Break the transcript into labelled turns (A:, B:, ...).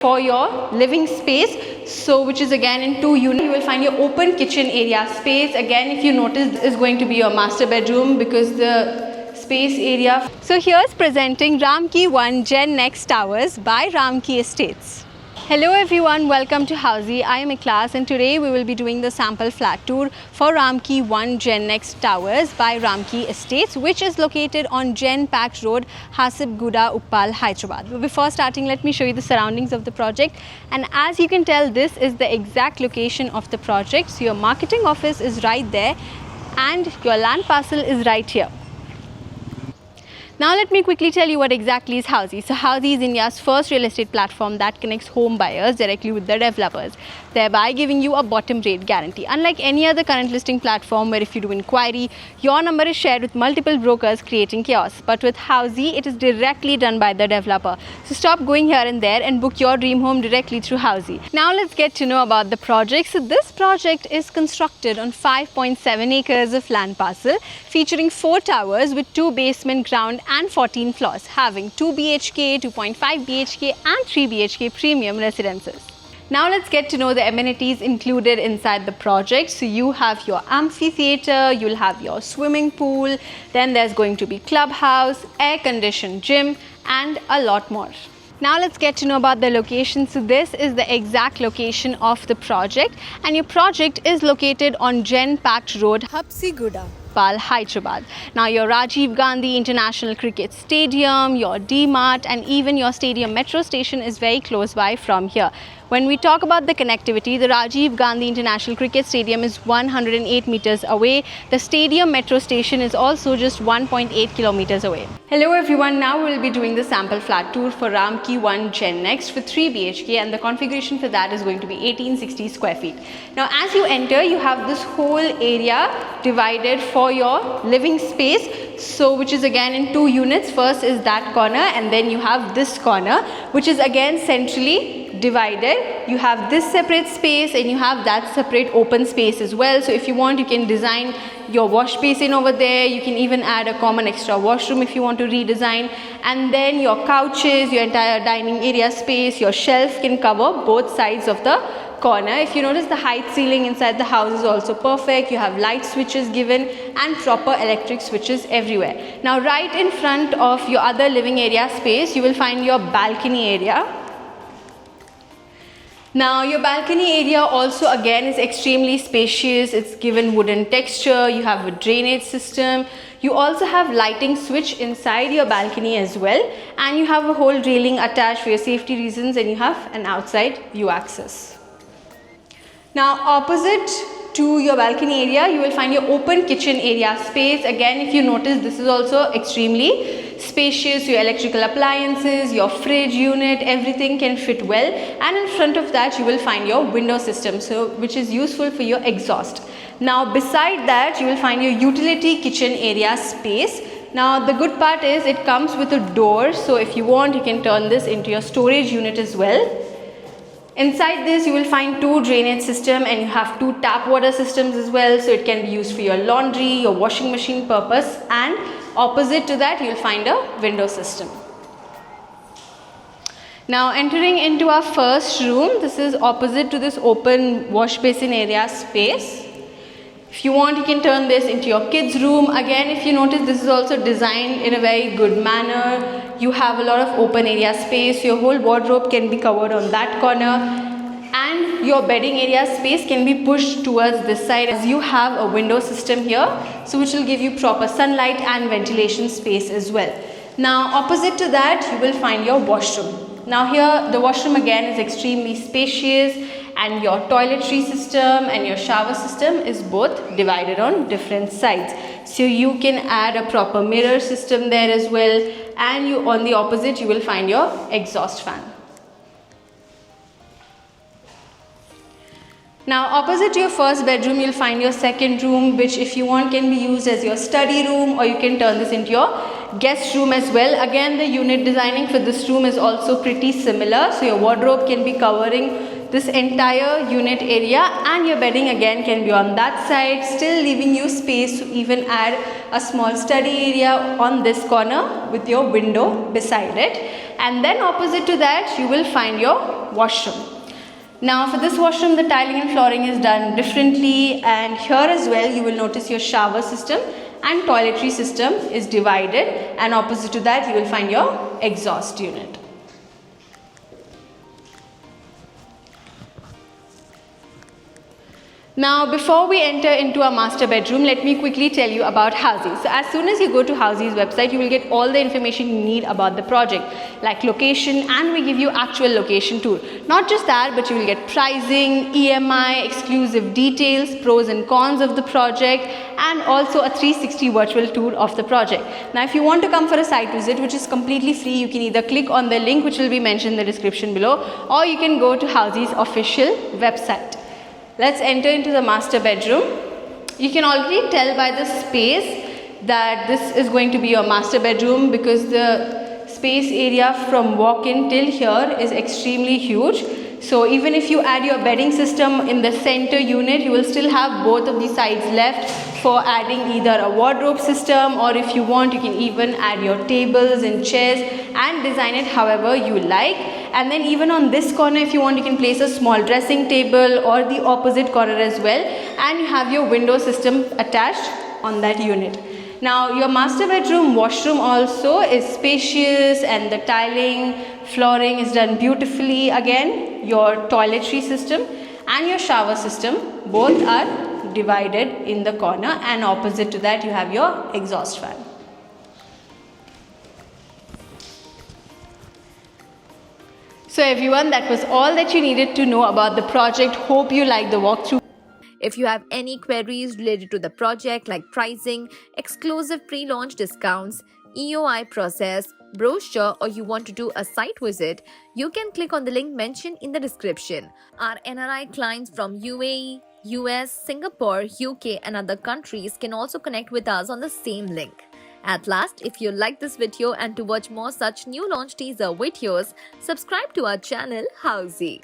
A: for your living space, so which is again in 2 units. You will find your open kitchen area space. Again, if you notice, this is going to be your master bedroom because the space area. So here's presenting Ramki 1 Gen Next Towers by Ramki Estates. Hello everyone, welcome to Housey. I am Ikhlas and today we will be doing the sample flat tour for Ramki 1 Gen Next Towers by Ramki Estates, which is located on Gen Pact Road, Hasibguda, Uppal, Hyderabad. But before starting, let me show you the surroundings of the project. And as you can tell, this is the exact location of the project. So your marketing office is right there and your land parcel is right here. Now let me quickly tell you what exactly is Housey. So Housey is India's first real estate platform that connects home buyers directly with the developers, thereby giving you a bottom rate guarantee. Unlike any other current listing platform where if you do inquiry, your number is shared with multiple brokers creating chaos. But with Housey, it is directly done by the developer. So stop going here and there and book your dream home directly through Housey. Now let's get to know about the project. So this project is constructed on 5.7 acres of land parcel, featuring 4 towers with 2 basement, ground and 14 floors, having 2 BHK, 2.5 BHK and 3 BHK premium residences. Now let's get to know the amenities included inside the project. So you have your amphitheater, you'll have your swimming pool, then there's going to be clubhouse, air-conditioned gym and a lot more. Now let's get to know about the location. So this is the exact location of the project and your project is located on Gen Pact Road, Hasibguda, Hyderabad. Now your Rajiv Gandhi International Cricket Stadium, your D-Mart and even your stadium metro station is very close by from here. When we talk about the connectivity, the Rajiv Gandhi International Cricket Stadium is 108 meters away. The stadium metro station is also just 1.8 kilometers away. Hello everyone, now we will be doing the sample flat tour for Ramki 1 Gen Next for 3 BHK and the configuration for that is going to be 1860 square feet. Now as you enter, you have this whole area divided for your living space, so which is again in 2 units. First is that corner and then you have this corner, which is again centrally divided. You have this separate space and you have that separate open space as well. So if you want, you can design your wash basin over there. You can even add a common extra washroom if you want to redesign. And then your couches, your entire dining area space, your shelf can cover both sides of the corner. If you notice, the height ceiling inside the house is also perfect. You have light switches given and proper electric switches everywhere. Now right in front of your other living area space, you will find your balcony area. Now your balcony area also again is extremely spacious. It's given wooden texture. You have a drainage system. You also have lighting switch inside your balcony as well, and you have a whole railing attached for your safety reasons, and you have an outside view access. Now opposite to your balcony area, you will find your open kitchen area space. Again, if you notice, this is also extremely spacious. Your electrical appliances, your fridge unit, everything can fit well. And in front of that, you will find your window system, so which is useful for your exhaust. Now beside that, you will find your utility kitchen area space. Now the good part is it comes with a door, so if you want, you can turn this into your storage unit as well. Inside this, you will find 2 drainage systems and you have 2 tap water systems as well, so it can be used for your laundry, your washing machine purpose, and opposite to that, you will find a window system. Now entering into our first room, this is opposite to this open wash basin area space. If you want, you can turn this into your kids' room. Again, if you notice, this is also designed in a very good manner. You have a lot of open area space. Your whole wardrobe can be covered on that corner. And your bedding area space can be pushed towards this side as you have a window system here, so which will give you proper sunlight and ventilation space as well. Now opposite to that, you will find your washroom. Now here, the washroom again is extremely spacious, and your toiletry system and your shower system is both divided on different sides. So you can add a proper mirror system there as well, and you on the opposite you will find your exhaust fan. Now opposite to your first bedroom, you'll find your second room, which if you want can be used as your study room, or you can turn this into your guest room as well. Again, the unit designing for this room is also pretty similar, so your wardrobe can be covering this entire unit area, and your bedding again can be on that side, still leaving you space to even add a small study area on this corner with your window beside it. And then opposite to that you will find your washroom. Now for this washroom, the tiling and flooring is done differently, and here as well you will notice your shower system and toiletry system is divided, and opposite to that you will find your exhaust unit. Now before we enter into our master bedroom, let me quickly tell you about Housey. So as soon as you go to Housey's website, you will get all the information you need about the project, like location, and we give you actual location tour. Not just that, but you will get pricing, EMI, exclusive details, pros and cons of the project, and also a 360 virtual tour of the project. Now if you want to come for a site visit, which is completely free, you can either click on the link which will be mentioned in the description below, or you can go to Housey's official website. Let's enter into the master bedroom. You can already tell by the space that this is going to be your master bedroom, because the space area from walk-in till here is extremely huge. So even if you add your bedding system in the center unit, you will still have both of the sides left for adding either a wardrobe system, or if you want, you can even add your tables and chairs and design it however you like. And then even on this corner, if you want, you can place a small dressing table, or the opposite corner as well, and you have your window system attached on that unit. Now your master bedroom washroom also is spacious, and the tiling, flooring is done beautifully. Again, your toiletry system and your shower system both are divided in the corner, and opposite to that you have your exhaust fan. So everyone, that was all that you needed to know about the project. Hope you liked the walkthrough.
B: If you have any queries related to the project like pricing, exclusive pre-launch discounts, EOI process, brochure, or you want to do a site visit, you can click on the link mentioned in the description. Our NRI clients from UAE, US, Singapore, UK and other countries can also connect with us on the same link. At last, if you like this video and to watch more such new launch teaser videos, subscribe to our channel Housey.